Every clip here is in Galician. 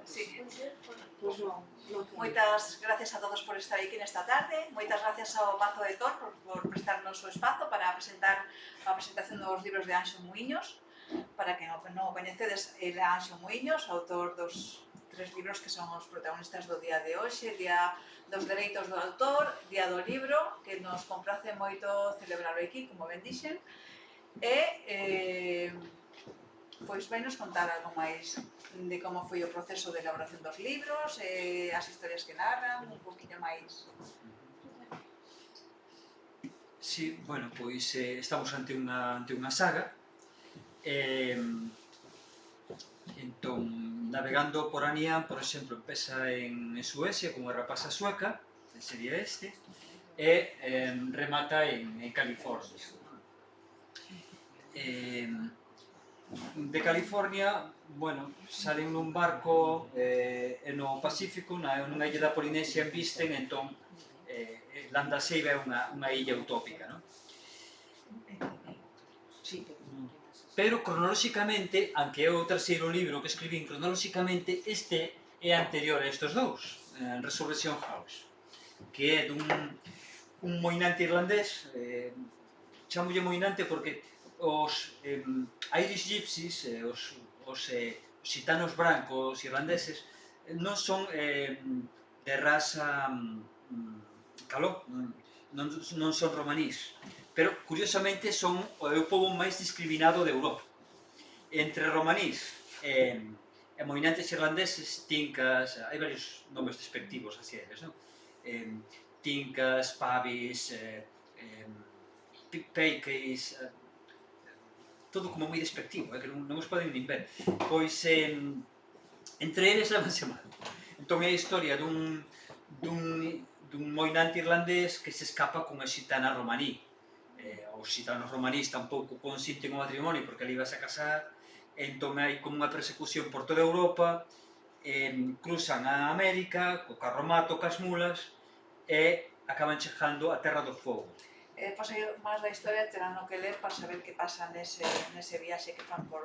Sí. Moitas gracias a todos por estar aquí nesta tarde. Moitas gracias ao Pazo de Tor por prestarnos o espazo para presentar a presentación dos libros de Anxo Muiños. Para quen non o coñecedes, ele é Anxo Muiños, autor dos 3 libros que son os protagonistas do día de hoxe, Día dos Dereitos do Autor, Día do Libro, que nos comprace moito celebrarlo aquí, como ben dixen, e pois vai nos contar algo máis de como foi o proceso de elaboración dos libros, as historias que narran, un poquinho máis. Sí, bueno, pois estamos ante unha saga. Entón, navegando por Anián, por exemplo, empeza en Suecia, como a rapaza sueca, sería este, e remata en California. De California, bueno, salen nun barco no Pacífico, nunha illa da Polinesia embisten, entón Landa Seiba é unha illa utópica, non? Pero cronolóxicamente, aunque é o terceiro libro que escribín cronolóxicamente, este é anterior a estes dous, Resurrection House, que é dun moinante irlandés, chamolle moinante porque os Irish Gypsies, os xitanos brancos irlandeses, non son de raza caló, non son romanís, pero curiosamente son o pobo máis discriminado de Europa. Entre romanís e moinantes irlandeses, tincas, hai varios nomes despectivos hacia eles, non? Tincas, pavis, peikeis, todo como moi despectivo, que non os poden nin ver. Pois, entre eles levanse mal. Entón é a historia dun moinante irlandés que se escapa cunha xitana romaní. Os xitanos romanís tampouco consinten o matrimonio porque ali vas a casar, entón hai como unha persecución por toda Europa, cruzan a América, co carromato, cas mulas, e acaban chegando a Terra do Fogo. Pois aí máis da historia terán o que ler para saber que pasa nese viaxe que fan por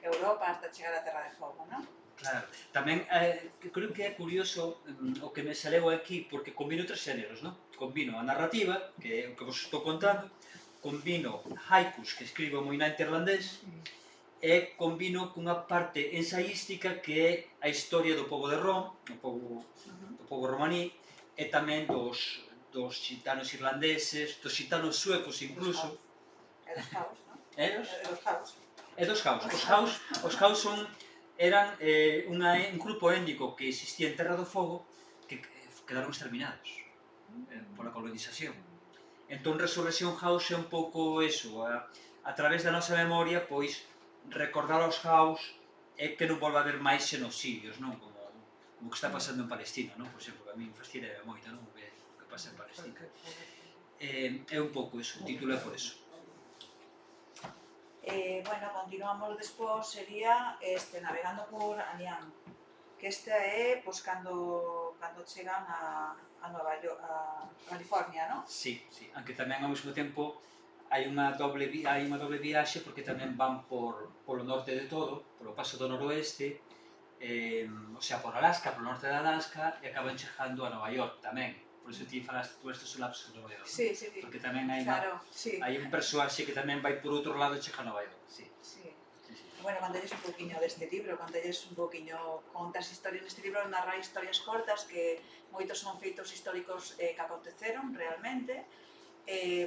Europa hasta chegar a Terra de Fogo, non? Claro, tamén creo que é curioso o que me saleu aquí, porque combino tres xéneros, non? Combino a narrativa, que é o que vos estou contando, combino haikus que escribo o moinante irlandés, e combino cunha parte ensaística que é a historia do pobo de Rom, do pobo romaní, e tamén dos xitanos irlandeses, dos xitanos suecos incluso. E dos Haus, non? E dos Haus. E dos Haus. Os Haus eran un grupo étnico que existía en Terra do Fogo que quedaron exterminados pola colonización. Entón, Resurrection House é un pouco eso, a través da nosa memoria, pois, recordar aos Haus é que non volva a haber máis xenocidios, non? Como que está pasando en Palestina, non? Por exemplo, que a mí me fascina moito, non? O que pasa en Palestina. É un pouco eso, o título é por eso. Bueno, continuamos despois, sería navegando por Anián, que é, pois, cando chegan a Nova York, a California, non? Sí, aunque tamén ao mesmo tempo hai unha doble viaxe porque tamén van polo norte de todo, polo paso do noroeste, o sea, por Alaska, polo norte de Alaska, e acaban chegando a Nova York tamén. Por iso ti falaste tú estes solapsos de Nova York, sí. Porque tamén hai un persoaxe que tamén vai por outro lado e chega a Nova York, sí. Bueno, contelles un poquinho deste libro, contas historias neste libro, narra historias cortas que moitos son feitos históricos que aconteceron realmente.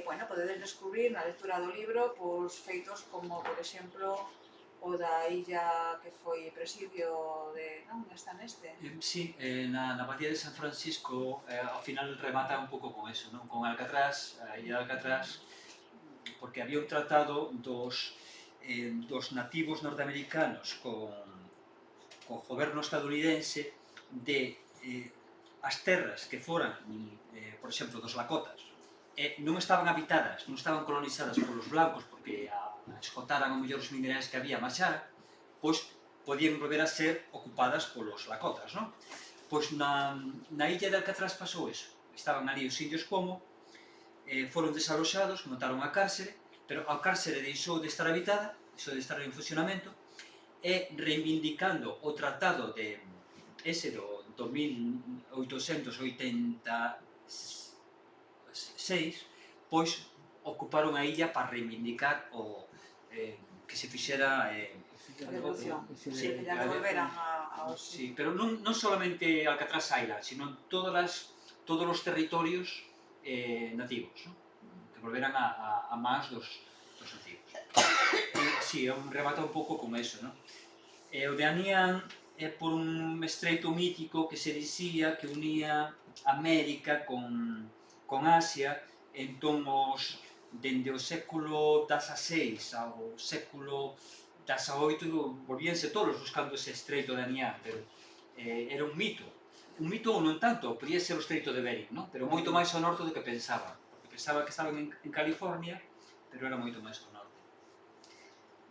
Bueno, podedes descubrir na lectura do libro feitos como, por exemplo, o da illa que foi presidio de... non? Está neste? Sí, na Abadía de San Francisco ao final remata un pouco con eso, non? Con Alcatraz, a illa de Alcatraz, porque había un tratado dos nativos norteamericanos co goberno estadounidense de as terras que foran, por exemplo, dos Lakotas, non estaban habitadas, non estaban colonizadas polos blancos porque escotaran o mellor os minerais que había máis xa, pois podían volver a ser ocupadas polos Lakotas, non? Pois na illa de Alcatraz pasou eso. Estaban ali os indios como, foron desaloxados, montaron a cárcere, pero a cárcere deixou de estar habitada, deixou de estar en funcionamento, e reivindicando o tratado de ese do 1886, pois ocuparon a illa para reivindicar que se fixera A devolución. sí, Que ya devolveran aos... sí, pero non solamente Alcatraz Island, sino todos os territorios nativos, ¿no? Que volveran a más dos nativos. Sí, remata un pouco con eso, ¿no? O de Anián é por un estreito mítico que se dicía que unía América con Asia, entón dende o século XVI ao século XVIII volvíanse todos buscando ese estreito de Anián, pero era un mito ou non tanto, podía ser o estreito de Bering, ¿no? Pero moito máis ao norte do que pensaban, porque pensaba que estaban en California, pero era moito máis ao norte.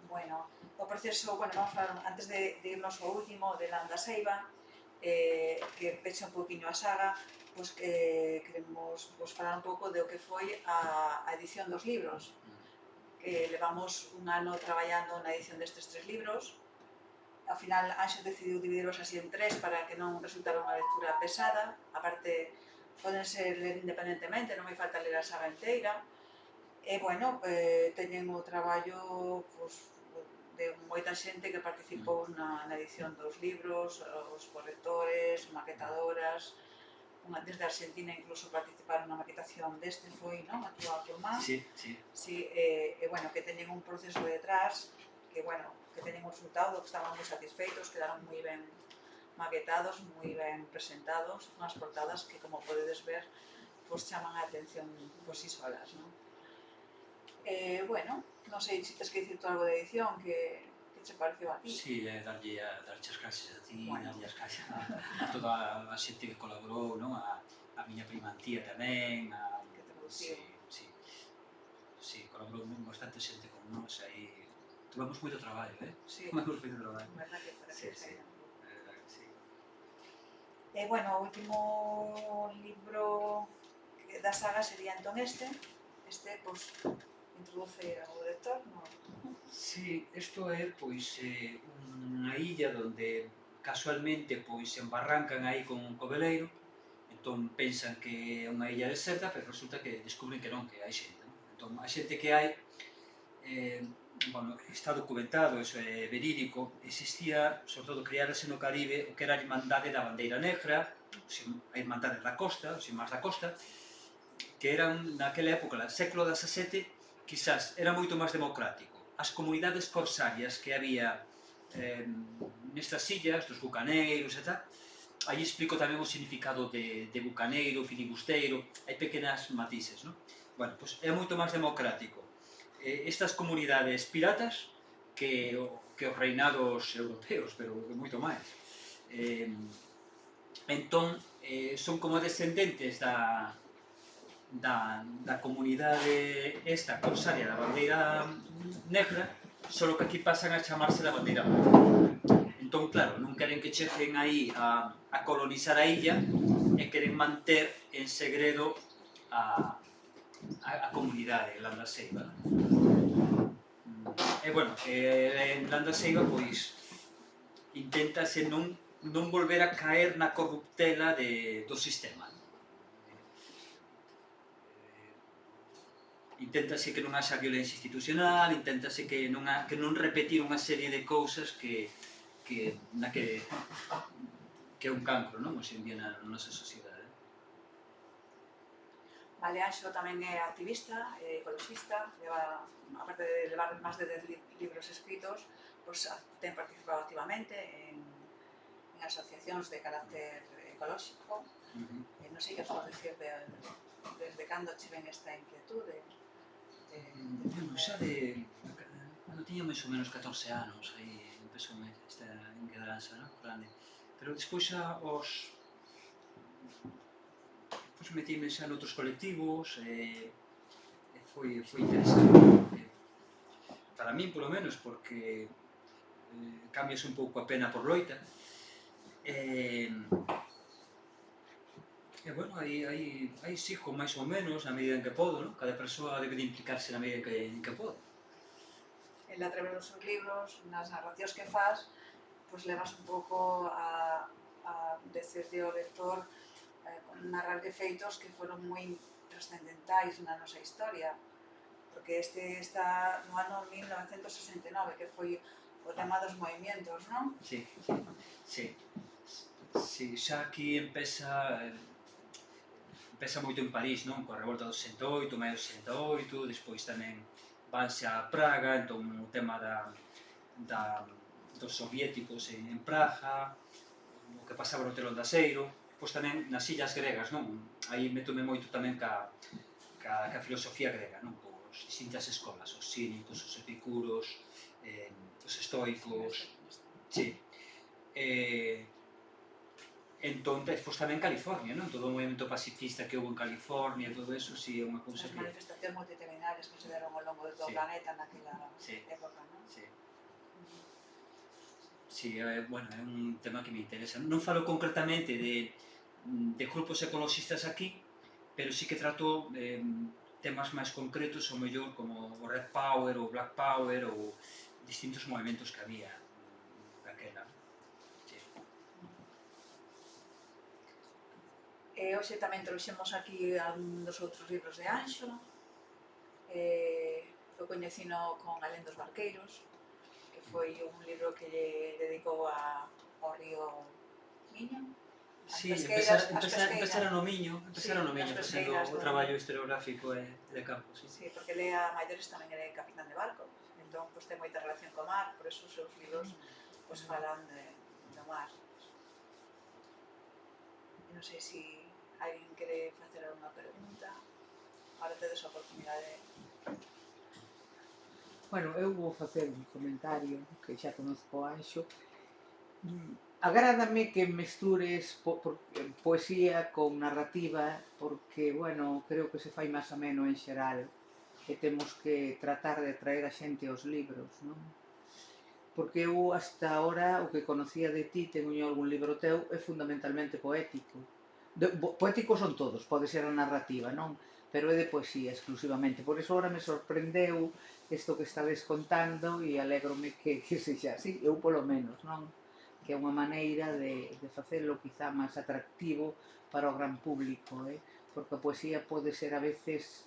Bueno, o proceso, bueno, vamos a falar, antes de irnos ao último, de Landa Seiba, que pecha un poquinho a saga, pois que queremos falar un pouco de o que foi a edición dos libros, que levamos un ano traballando na edición destes 3 libros. Ao final, Anxo decidiu dividirlos así en 3 para que non resultara unha lectura pesada, aparte, poden ser ler independentemente, non hai falta ler a saga inteira. E, bueno, teñen o traballo de moita xente que participou na edición dos libros, os correctores, maquetadoras, desde Argentina incluso participaron na maquetación deste, foi, non? A túa turma? Sí, sí. Sí, e, bueno, que teñen un proceso detrás, que, bueno, que teñen un resultado, que estaban moi satisfeitos, quedaron moi ben maquetados, moi ben presentados, unhas portadas que, como podedes ver, pois chaman a atención por si solas, non? Bueno, non sei se tes que dicir tú algo de edición, que che pareceu a ti. Sí, darlle as gracias a ti, darlle as gracias a toda a xente que colaborou, non? A miña prima Antía tamén, Que traduciu. Sí, colaborou bastante xente con nós, aí tivemos moito traballo, Sí, tivemos moito traballo. verdad que para que saíran. Sí. Bueno, o último libro da saga sería entón este, pois, introduce ao lector, non? Sí, isto é, pois, unha illa onde casualmente, pois, se embarrancan aí con un veleiro, entón pensan que é unha illa deserta, pero resulta que descubren que non, que hai xente, non? Entón, a xente que hai, bueno, está documentado, eso é verídico, existía, sobre todo, criárase no Caribe, o que era a Irmandade da Bandeira Negra, a Irmandade da Costa, os irmáns da Costa, que eran, naquela época, no século XVII, quizás era moito máis democrático. As comunidades corsarias que había nestas illas, dos bucaneiros e tal, aí explico tamén o significado de bucaneiro, filibusteiro, hai pequenas matices, non? Bueno, pois é moito máis democrático estas comunidades piratas que os reinados europeos, pero moito máis. Entón, son como descendentes da comunidade esta corsaria da bandeira negra, só que aquí pasan a chamarse da bandeira branca. Entón, claro, non queren que cheguen aí a colonizar a illa e queren manter en segredo a comunidade en Landa Seiba. E, bueno, en Landa Seiba, pois, inténtase non volver a caer na corruptela do sistema. Inténtase que non haxa violencia institucional, inténtase que non repetir unha serie de cousas que é un cancro, non? Hoxe en día na nosa sociedade. Vale, Anxo tamén é activista, ecologista, aparte de levar máis de 10 libros escritos, pois ten participado activamente en asociacións de carácter ecolóxico. Non sei que podes dicir desde cando che ven esta inquietude? Bueno, xa cando tiña máis ou menos 14 anos, aí empezou esta inquedanza, non? Grande. Pero despois xa pois metíme xa noutros colectivos e foi interesante. Para min, polo menos, porque cambias un pouco a pena por loita. E, bueno, aí sigo máis ou menos na medida en que podo, non? Cada persoa debe de implicarse na medida en que pode. el a través dos seus libros, nas narracións que faz, pois levas un pouco a decirle ao lector, narrar de feitos que foron moi trascendentais na nosa historia, porque este está no ano 1969, que foi o tema dos movimentos, non? Sí, sí. Sí, xa aquí empeza moito en París, non? Coa revolta do 68, maio do 68, despois tamén vanse a Praga, entón o tema dos soviéticos en Praga, o que pasaba no telón de aceiro, pois tamén nas illas gregas, non? Aí métome moito tamén ca filosofía grega, non? Os distintas escolas, os cínicos, os epicuros, os estoicos, sí. Entón, despois tamén California, non? Todo o movimento pacifista que houve en California, todo eso, si é unha cousa As que... manifestacións multitudinarias que se deron ao longo de todo o planeta naquela época, non? Sí. Sí, bueno, é un tema que me interesa. Non falo concretamente de grupos ecologistas aquí, pero sí que trato temas máis concretos, ou mellor, como o Red Power, ou Black Power, ou distintos movimentos que había daquela. E hoxe tamén trouxemos aquí algún dos outros libros de Anxo. Eu coñecino con Alén dos Barqueiros, que foi un libro que lle dedicou ao río Miño. Sí, empezara no Miño, facendo o traballo historiográfico e de campo, sí. Sí, porque Lea Maiores tamén era capitán de barco, entón pois ten moita relación co mar, por eso os seus libros pois falan do mar. Non sei se alguén quere facer alguna pregunta. Ahora tedes a oportunidade. Bueno, eu vou facer un comentario que xa conozco o Anxo. Agrádame que mestures poesía con narrativa porque, bueno, creo que se fai máis ameno en xeral e temos que tratar de traer a xente aos libros, non? Porque eu hasta ahora o que conocía de ti, teño algún libro teu, é fundamentalmente poético. Poéticos son todos, pode ser a narrativa, non? Pero é de poesía exclusivamente. Por iso ahora me sorprendeu isto que estades contando e alégrome que sexa así, eu polo menos, non? Que é unha maneira de facelo quizá máis atractivo para o gran público, porque a poesía pode ser a veces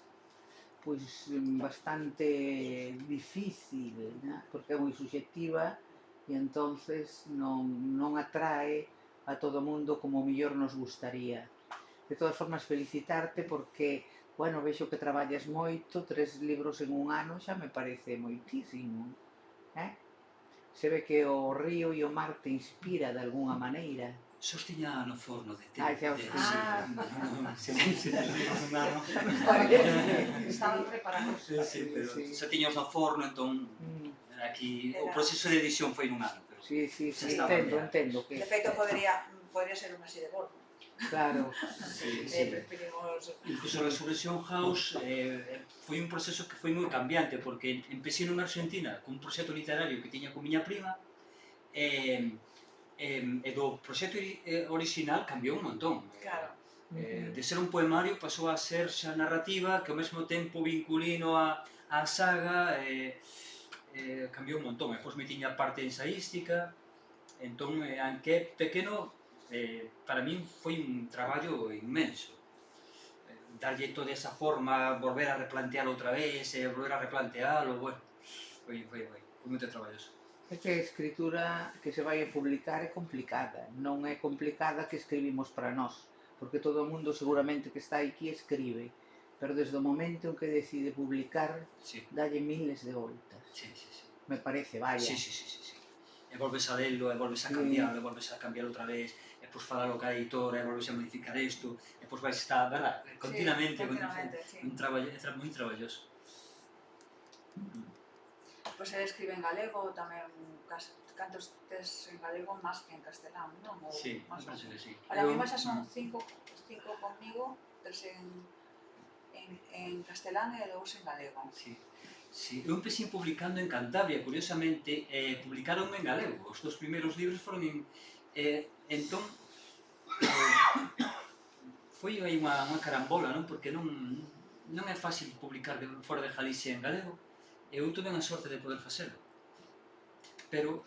pois bastante difícil, né? Porque é moi subxectiva e entonces non atrae a todo mundo como mellor nos gustaría. De todas formas, felicitarte porque, bueno, vexo que traballas moito, 3 libros en un ano xa me parece moitísimo, Se ve que o río e o mar te inspira de alguna maneira. Xa os tiña no forno de tempo. Xa os tiña. Estaban preparados. Sí, pero xa tiña os no forno, entón aquí o proceso de edición foi nun ano. Sí, entendo. De feito, podría ser un así de bordo. Claro. Incluso Resurrection House foi un proceso que foi moi cambiante, porque empecé nunha Argentina con un proxecto literario que tiña con miña prima, e do proxecto original cambiou un montón. Claro. De ser un poemario pasou a ser xa narrativa, que ao mesmo tempo vinculino á saga, cambiou un montón. Depois me tiña parte ensaística, entón, aunque é pequeno, para min foi un traballo inmenso. Darlle toda esa forma, volver a replantealo outra vez, volver a replantealo, bueno, foi moito traballoso. É que a escritura que se vai a publicar é complicada, non é complicada que escribimos para nós, porque todo o mundo seguramente que está aquí escribe, pero desde o momento en que decide publicar, dalle miles de voltas. Me parece, vaya. Sí. E volves a lelo, e volves a cambiarlo, e volves a cambiarlo outra vez, e pois falalo ca editora, e volves a modificar isto, e pois vais estar, verdad, continuamente, un traballo moi traballoso. Pois ele escribe en galego tamén, cantos tes en galego máis que en castelán, non? Sí, me parece que sí. Ahora mesmo xa son 5 conmigo, 3 en castelán e 2 en galego. Sí, eu empecé publicando en Cantabria, curiosamente, publicaron en galego. Os dos primeiros libros foron en... Entón, foi aí unha carambola, non? Porque non é fácil publicar fora de Galicia en galego. Eu tuve a sorte de poder facelo. Pero,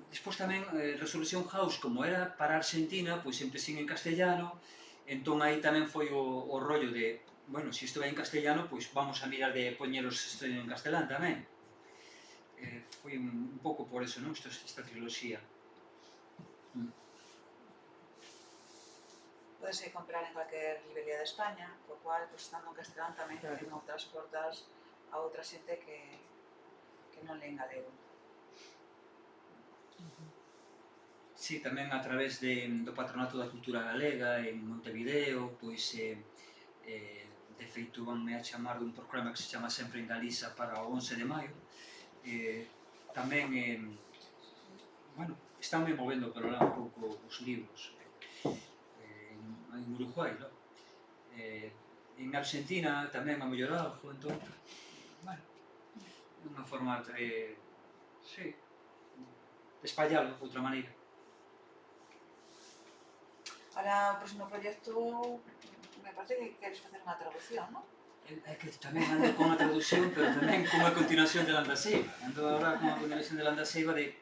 despois tamén, Resolution House, como era para Argentina, pois empecé en castellano, entón aí tamén foi o rollo de, bueno, se isto vai en castellano, pois vamos a mirar de poñeros isto en castelán tamén. Foi un pouco por eso, non? Esta triloxía. Podese comprar en cualquier librería de España, por cual, pues, estando en castelán tamén ten outras portas a outra xente que non leen galego. Sí, tamén a través do Patronato da Cultura Galega en Montevideo, pois de feito vanme a chamar dun programa que se chama Sempre en Galiza para o 11 de maio. Tamén, bueno, estánme movendo por lá un pouco os libros en Uruguai, non? En Argentina tamén a mellorar algo, entón, bueno, é unha forma de, sí, de espallalo de outra maneira. Ahora, o próximo proxecto, me parece que queres facer unha traducción, non? É que tamén ando con a traducción, pero tamén con a continuación de Landa Seiva. Ando agora con a continuación de Landa Seiva de...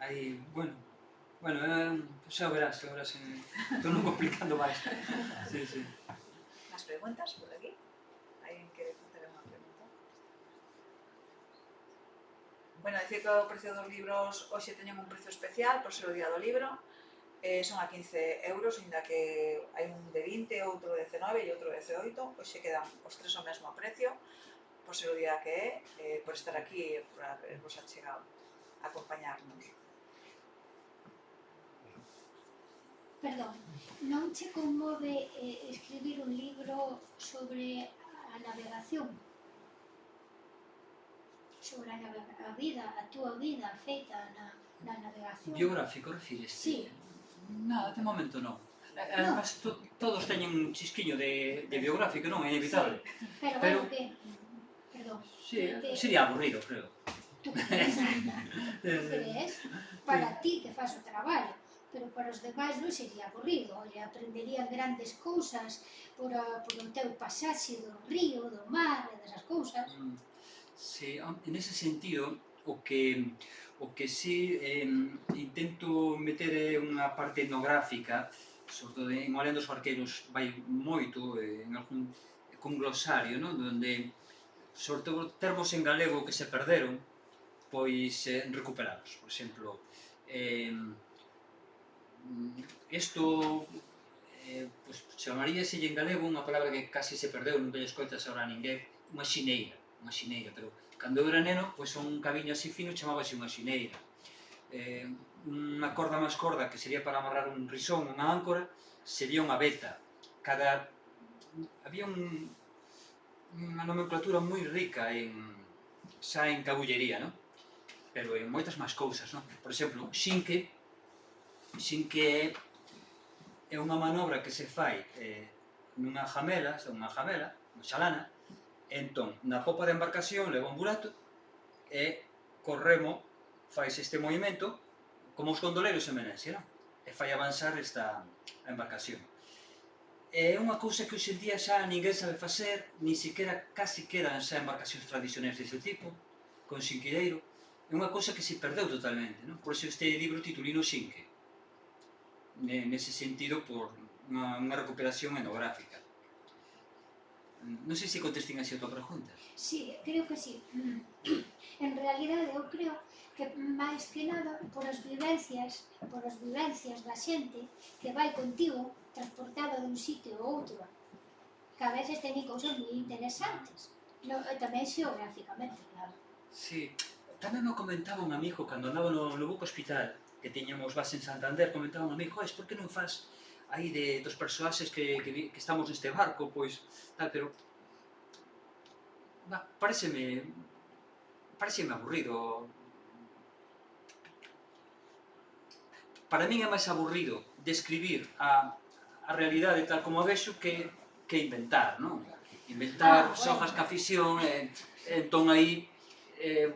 Aí, bueno, xa verás, estou non complicando máis. Sí, sí. As preguntas por aquí? Alguén quere facer unha pregunta? Bueno, dicir que o precio dos libros hoxe teñen un precio especial por ser o día do libro. Son a 15 euros, inda que hai un de 20, outro de 19 e outro de 18. Hoxe quedan os tres ao mesmo precio, por ser o día que é, por estar aquí e por habervos achegado a acompañarnos. Perdón, non che conmove escribir un libro sobre a navegación? Sobre a vida, a túa vida feita na navegación? Biográfico, refires? Sí. Nada, de momento non. Además, todos teñen un chisquiño de biográfico, non? É inevitable. Pero bueno, que... Perdón. Sí, sería aburrido, creo. Tú crees? Para ti que faz o traballo, pero para os demais non sería aburrido. Oye, aprenderían grandes cousas por o teu pasaxe do río, do mar e desas cousas. Sí, en ese sentido, o que sí intento meter é unha parte etnográfica, sobre todo en O alén dos barqueiros vai moito, en algún con glosario, non? Donde, sobre todo, termos en galego que se perderon, pois recuperados. Por exemplo, isto pois, chamaríase en galego unha palabra que casi se perdeu, non lle escoitas agora a ninguén, unha xineira, pero cando eu era neno, pois un cabiño así fino chamábase unha xineira. Unha corda máis corda, que sería para amarrar un risón, unha áncora, sería unha veta. Había unha nomenclatura moi rica xa en cabullería, non? Pero en moitas máis cousas, non? Por exemplo, xinque é unha manobra que se fai nunha jamela, unha xalana, entón, na popa da embarcación leva un burato e co remo faise este movimento como os gondoleiros en Venecia, non? E fai avanzar a embarcación. É unha cousa que hoxe en día xa ninguén sabe facer, ni siquiera casi quedan xa embarcacións tradicionais deste tipo, con xinquideiro. É unha cousa que se perdeu totalmente, non? Por iso este libro titulino Xinque. Nese sentido, por unha recuperación etnográfica. Non sei se contestín así a tua pregunta. Sí, creo que sí. En realidade, eu creo que máis que nada por as vivencias da xente que vai contigo transportada dun sitio a outro, que a veces teñen cousas moi interesantes, tamén xeográficamente, claro. Sí, tamén me comentaba un amigo cando andaba no Buco Hospital, que tiñamos base en Santander, comentaba un amigo, por que non faz aí dos persoaxes que estamos neste barco, pois, tal, pero pareceme aburrido. Para min é máis aburrido describir a realidade tal como a vexo que inventar, non? Inventar xogas ca ficción, entón aí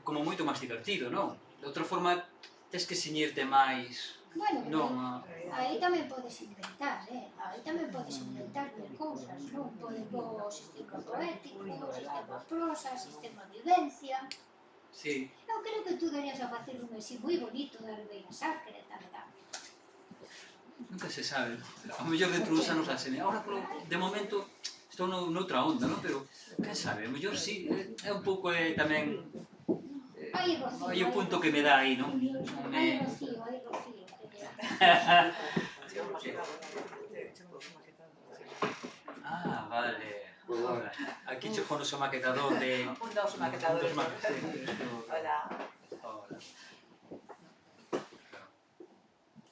como moito máis divertido, non? De outra forma, tes que ceñirte máis Bueno, Non, aí tamén podes inventar, aí tamén podes inventar mil cousas, non? Podes o sistema poético, o sistema prosa, o sistema vivencia. sí. Eu creo que tú darías a facer un así moi bonito da Ribeira Sacra e tal. Nunca se sabe. A mellor dentro dos anos hacen. Ahora, de momento, estou noutra onda, non? Pero, quen sabe, a mellor sí, é un pouco tamén... Hai Rocío, Hai o punto que me dá aí, non? Hai Rocío, que Ah, vale. Aquí che con o seu maquetador de... Un dos maquetadores. Hola. Hola.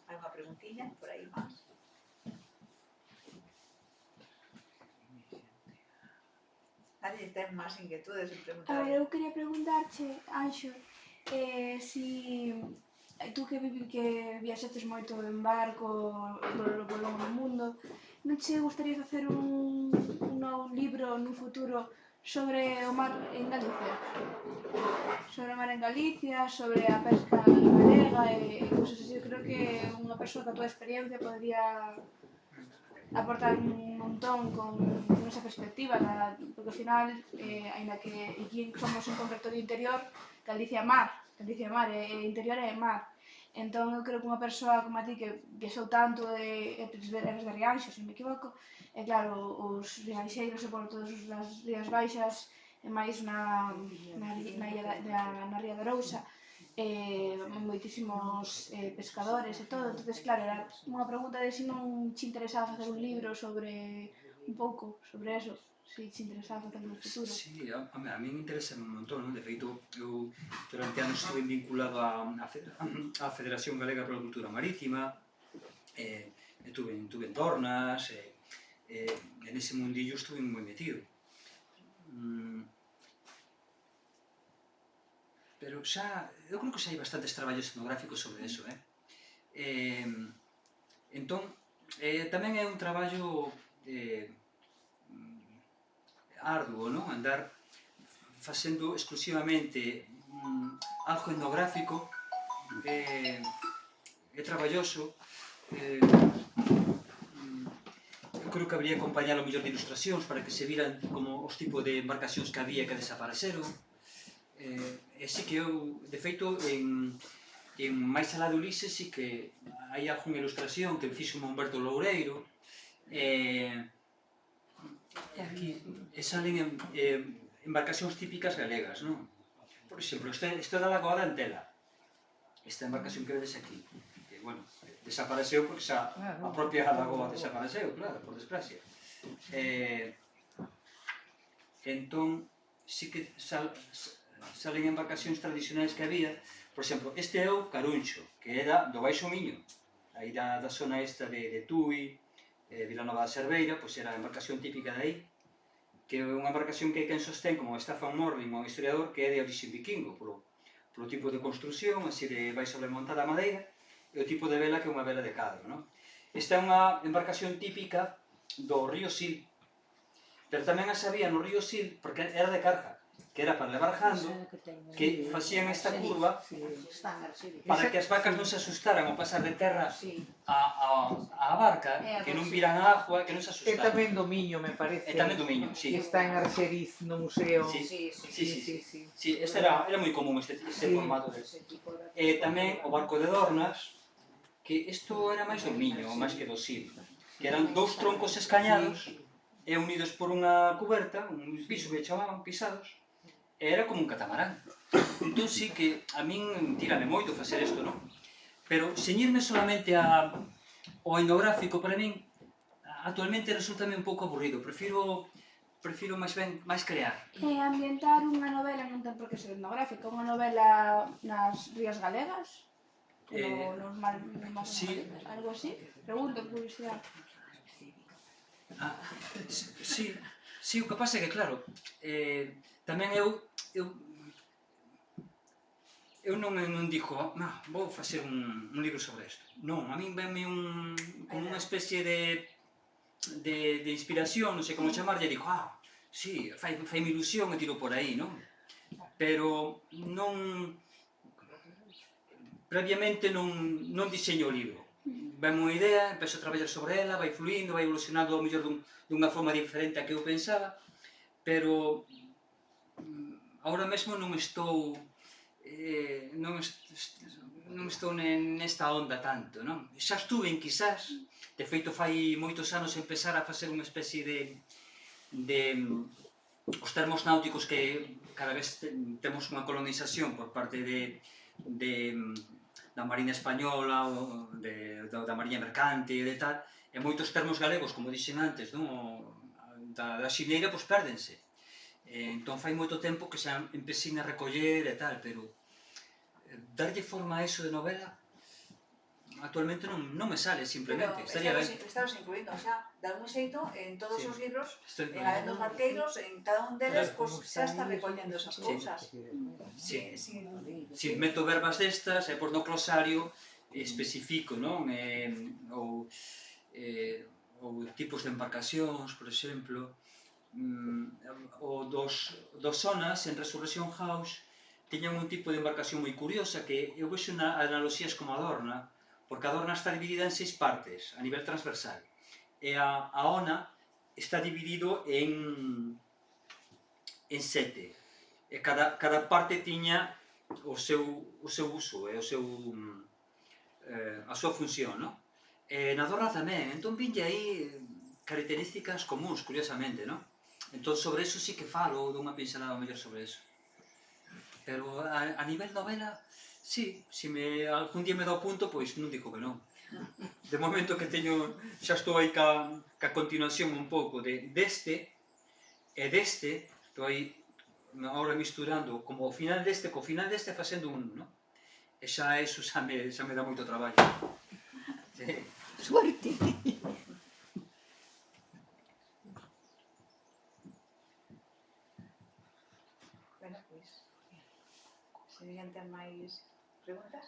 Hai unha preguntiña por aí máis. Nadie ten máis inquietudes en preguntar. A ver, eu quería preguntarche, Anxo, si tú que viaxaches moito en barco polo longo do mundo, non che gustaría facer un libro nun futuro sobre o mar en Galicia? Sobre o mar en Galicia, sobre a pesca galega e cousas así. Eu creo que unha persoa que a túa experiencia podría aportar un montón con esa perspectiva, porque ao final, aínda que aquí somos un concreto de interior, Galicia é mar, e interior é mar. Entón, eu creo que unha persoa como a ti que viaxou tanto eres de Rianxo, se me equivoco, e claro, os rianxeiros e por todas as Rías Baixas, e máis na Ría de Arousa, moitísimos pescadores e todo, entonces claro, era unha pregunta de se non che interesaba facer un libro sobre un pouco sobre eso, se che interesaba facer no futuro. Sí, a mí me interesa un montón, non? De feito, eu durante anos estuve vinculado á Federación Galega para a Cultura Marítima, estuve en Tornas, en ese mundillo estuve moi metido. Pero xa, eu creo que xa hai bastantes traballos etnográficos sobre eso, entón, tamén é un traballo arduo, non? Andar facendo exclusivamente algo etnográfico é traballoso. Eu creo que habría que acompañalo mellor de ilustracións para que se viran como os tipos de embarcacións que había que desapareceron. E sí que eu, de feito, en máis alá de Ulises sí que hai algunha ilustración que fixo Humberto Loureiro, aquí salen embarcacións típicas galegas, non? Por exemplo, isto é da Lagoa da Antela, esta embarcación que vedes aquí, que, bueno, desapareceu porque xa a propia lagoa desapareceu, claro, por desgracia. Entón, sí que salen embarcacións tradicionais que había, por exemplo, este é o Caruncho, que era do Baixo Miño, aí da zona esta de Tui, Vilanova da Cerveira, pois era a embarcación típica de aí, que é unha embarcación que hai quen sostén, como Staffan Morling, un historiador, que é de orixe vikingo, polo tipo de construción, así de vai sobremontada a madeira, e o tipo de vela que é unha vela de cadro, non? Esta é unha embarcación típica do río Sil, pero tamén as había no río Sil, porque era de carga, que era para levar gando, que facían esta curva para que as vacas non se asustaran ao pasar de terra á barca, que non viran a agua, que non se É asustaran. tamén do Miño, me parece. É tamén do Miño, sí. Que está en Arxeriz, no museo. Sí, este era moi común este formato. E tamén o barco de Dornas, que isto era máis do Miño, máis que do Sil, que eran dous troncos escañados e unidos por unha cuberta, un piso que chamaban pisados, e era como un catamarán. Entón sí que a min tírame moito facer isto, non? Pero ceñirme solamente ao etnográfico, para min, actualmente resultame un pouco aburrido. Prefiro máis ben crear. Ambientar unha novela non ten por que ser etnográfica, unha novela nas Rías Galegas, nos mares galegas, algo así. Pregunto, por curiosidade. Sí, o que pasa é que, claro, tamén eu non digo, vou facer un libro sobre isto. Non, a min venme como unha especie de inspiración, non sei como chamarlle, e digo, sí, faime ilusión e tiro por aí, non? Pero non previamente non diseño o libro. Veme unha idea, empezo a traballar sobre ela, vai fluindo, vai evolucionando ao mellor dunha forma diferente a que eu pensaba, pero agora mesmo non estou nesta onda tanto, non? Xa estuve en quizás, de feito fai moitos anos empezar a facer unha especie de os termos náuticos que cada vez temos unha colonización por parte da Marina Española, da Mariña Mercante e de tal, e moitos termos galegos, como dixen antes, da xineira, pois pérdense. Entón fai moito tempo que xa empecín a recoller e tal, pero darlle forma a eso de novela actualmente non me sale, simplemente. Pero estabas incluindo xa, de algún xeito, en todos os libros, en Alendos Barqueiros, en cada un deles, xa está recollendo esas cousas. Si meto verbas destas, e por no glosario especifico, non? Ou tipos de embarcacións, por exemplo. O dos zonas, en Resurrection House, tiñan un tipo de embarcación moi curiosa que eu vexo analogías como a Dorna, porque a Dorna está dividida en 6 partes, a nivel transversal, e a Ona está dividido en 7, e cada parte tiña o seu uso, e a súa función, non? E na Dorna tamén, entón vinlle aí características comuns, curiosamente, non? Entón sobre eso sí que falo, dunha pincelada mellor sobre eso. Pero a nivel novela, sí, se algún día me dá o punto, pois non digo que non. De momento que xa estou aí ca continuación un pouco deste e deste, estou aí agora misturando como o final deste co final deste facendo un, non? E xa eso xa me dá moito traballo. Suerte! Bueno, pois, se alguén ten máis preguntas?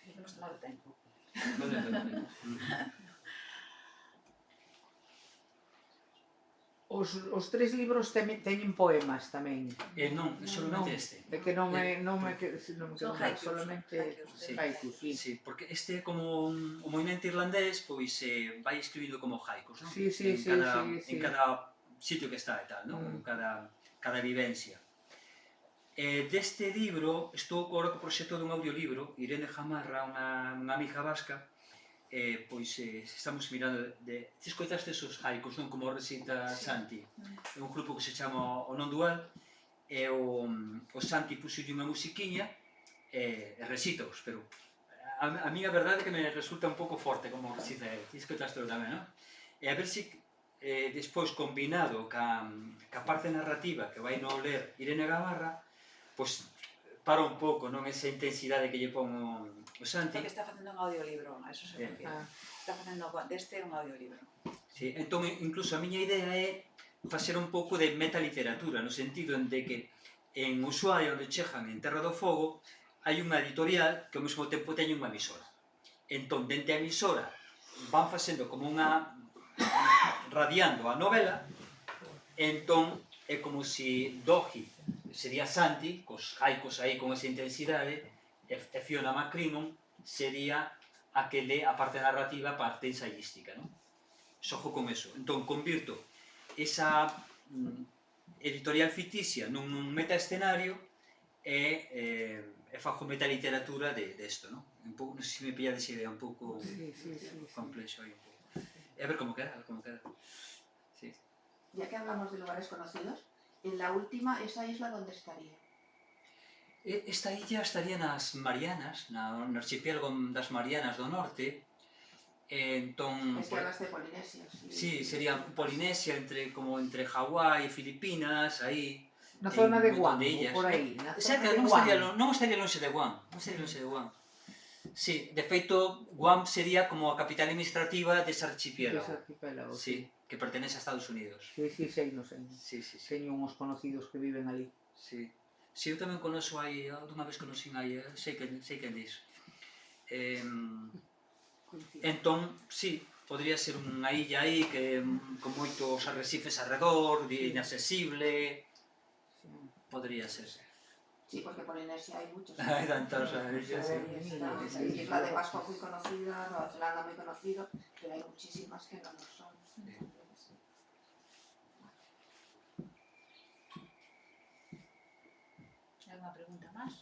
Podemos tomar o tempo. Os 3 libros teñen poemas tamén. Non, solamente este. É que non me quedo máis, solamente haikus, sí. Sí, porque este como o movimento irlandés, pois vai escribindo como haikus, non? Sí. En cada sitio que está e tal, non? Cada vivencia. Deste libro, estou agora co proxecto dun audiolibro, Irene Jamarra, unha amiga vasca, pois estamos mirando Ti escoitastes os haikus, non? Como recita Santi. É un grupo que se chama O Non Dual, e o Santi puxolle unha musiquiña e recítaos, pero a mí a verdade é que me resulta un pouco forte como recita ele. Ti escoitastelo tamén, non? E a ver se despois combinado ca parte narrativa que vai no ler Irene Gamarra, pois para un pouco, non? Esa intensidade que lle pon o Santi. Porque está facendo un audiolibro, a eso se refiere. Está facendo deste un audiolibro. Sí, entón, incluso a miña idea é facer un pouco de metaliteratura, no sentido en de que en Ushuaia, onde chegan en Terra do Fogo, hai unha editorial que ao mesmo tempo teñe unha emisora. Entón, dende a emisora van facendo como radiando a novela, entón é como se Doji sería Santi, cos haikus aí con esa intensidade, e Fiona McCrimmon sería a que lé a parte narrativa, a parte ensayística, non? Xojo con eso. Entón, convirto esa editorial ficticia nun metaescenario e fago metaliteratura desto, non? Non sei se me pillades idea, un pouco complexo aí un pouco. E a ver como queda, Ya que hablamos de lugares conocidos, en la última, ¿esa isla dónde estaría? Esta illa estaría nas Marianas, no archipiélago das Marianas do Norte. Entón, es que hablas de Polinesia. Sí, sería Polinesia, entre Hawái e Filipinas, aí. Na zona de Guam, por aí. Cerca, non estaría longe de Guam. Sí, de feito, Guam sería como a capital administrativa dese archipiélago. Sí, que pertenece a Estados Unidos. Sí, sei, non sei. Teño uns conocidos que viven ali. Sí, eu tamén conozo aí, dunha vez conocín aí, sei quen dis. Entón, sí, podría ser unha illa aí que con moitos arrecifes alrededor, inaccesible, podría ser. Sí, porque por inercia hay muchos. Hay tantos... Isla de Pascua muy conocida, Nueva Zelanda muy conocido, pero hay muchísimas que no lo son. ¿Alguna pregunta más?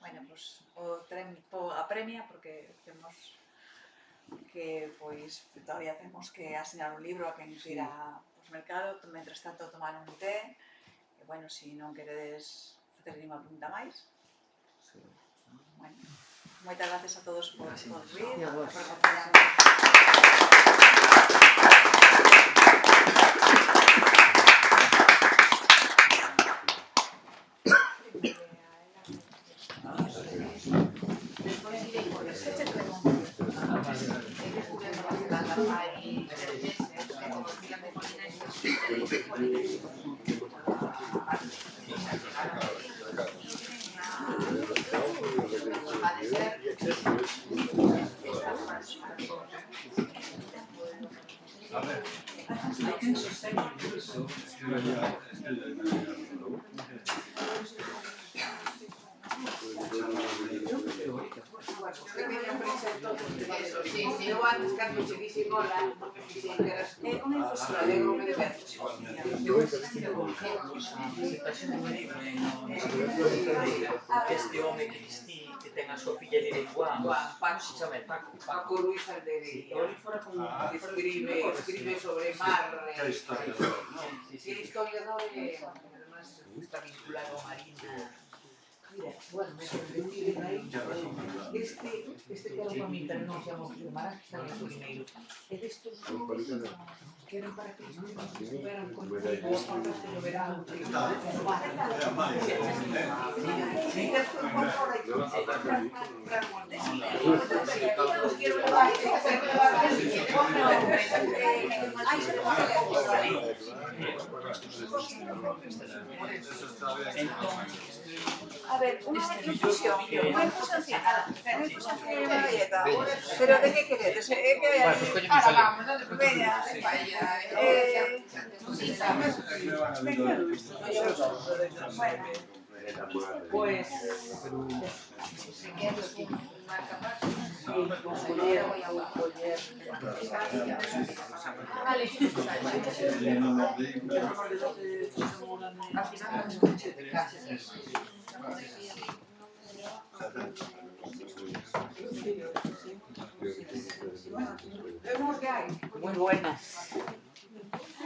Bueno, pues apremia porque temos que pois todavía temos que asignar un libro a quen queira pois mercado, mentres tanto tomar un té. E bueno, se non queredes facer ninguna pregunta máis. Bueno, moitas gracias a todos por vir, por acompañarnos. Después iré por el set de preguntas. Hay 3 meses de ecología de Polinesia. Eu antes cando che dixen hola, porque dixen que eras unha infusora de grupo de versos. Este home que vistí, que ten a súa filla en Iguán, se chama Paco. Paco Ruiz Aldeguería. Escribe sobre mar. Que historia. Sí, historiador e además está vinculado a Marina. Mira, bueno, me sorprendí aí. Este que era para mí, pero non se chama Marás, que está no primeiro. É destos que eran para que estuveran con o fantástico do verano. A ver, unha infusión cienada, unha infusión que é galleta, pero de que queredes? É que ahora vamos, veña, Pues, Si quieres una capa, muy buenas.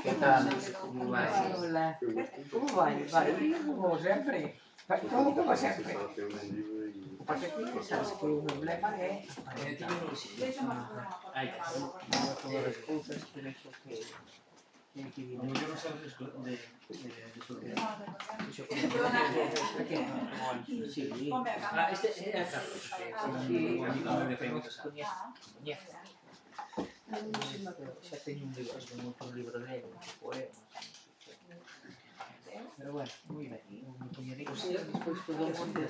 ¿Qué tal? ¿Cómo va? Hola. ¿Cómo va? Como siempre. Todo como siempre. Pasa que sabes que o problema é todas as cousas, pero iso que hai que vivir. Como yo no sabes de su Sí. este é a Carlos, que Coñece. Xa teño un libro, un libro de él, poemas. Pero bueno, moi ben. Me poñerei con él, despois todo o mundo.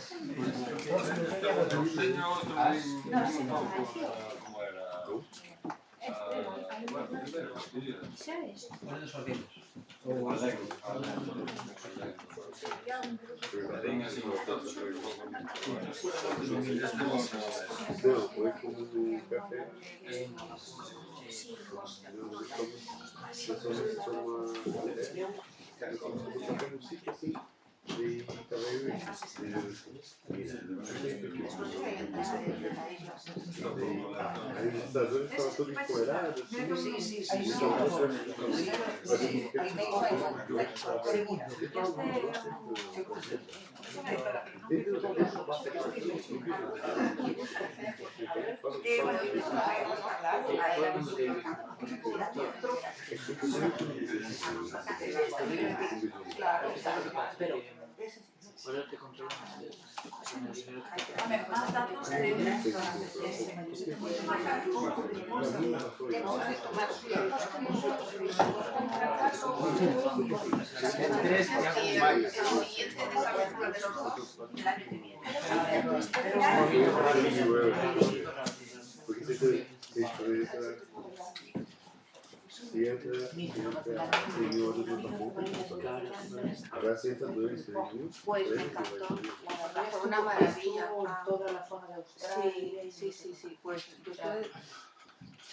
Pues me encantó, la verdad, fue una maravilla. Toda la zona de Australia. Sí, pues yo estuve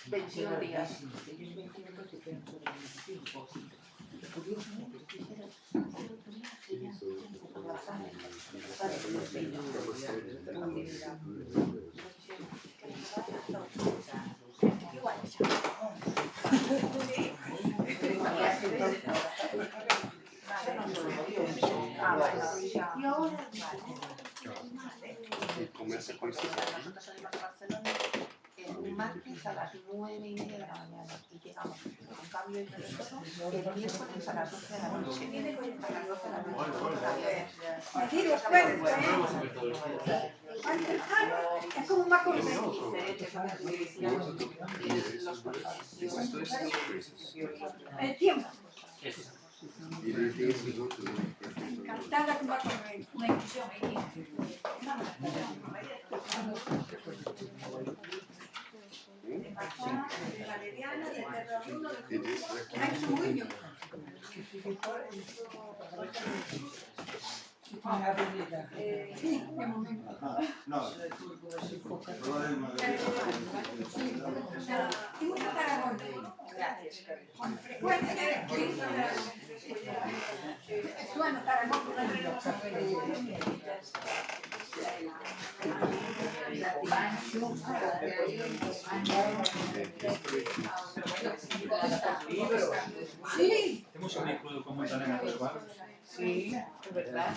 21 días. Y ahora, nosotros salimos de Barcelona el martes a las 9:30 de la mañana y llegamos con cambio y todo el miércoles a las 12 de la noche. A las 12 de la noche. Es como una cosa. El tiempo. Encantada que va a comer una inclusión aquí. De Valeriana, de Terrabuno, de Ancho Muñoz. Sí, de momento. Y mucho Tarragona. Con frecuencia. Bueno, Tarragona. Sí. Temos un vínculo con Montaner Pascual. Sí, es verdad.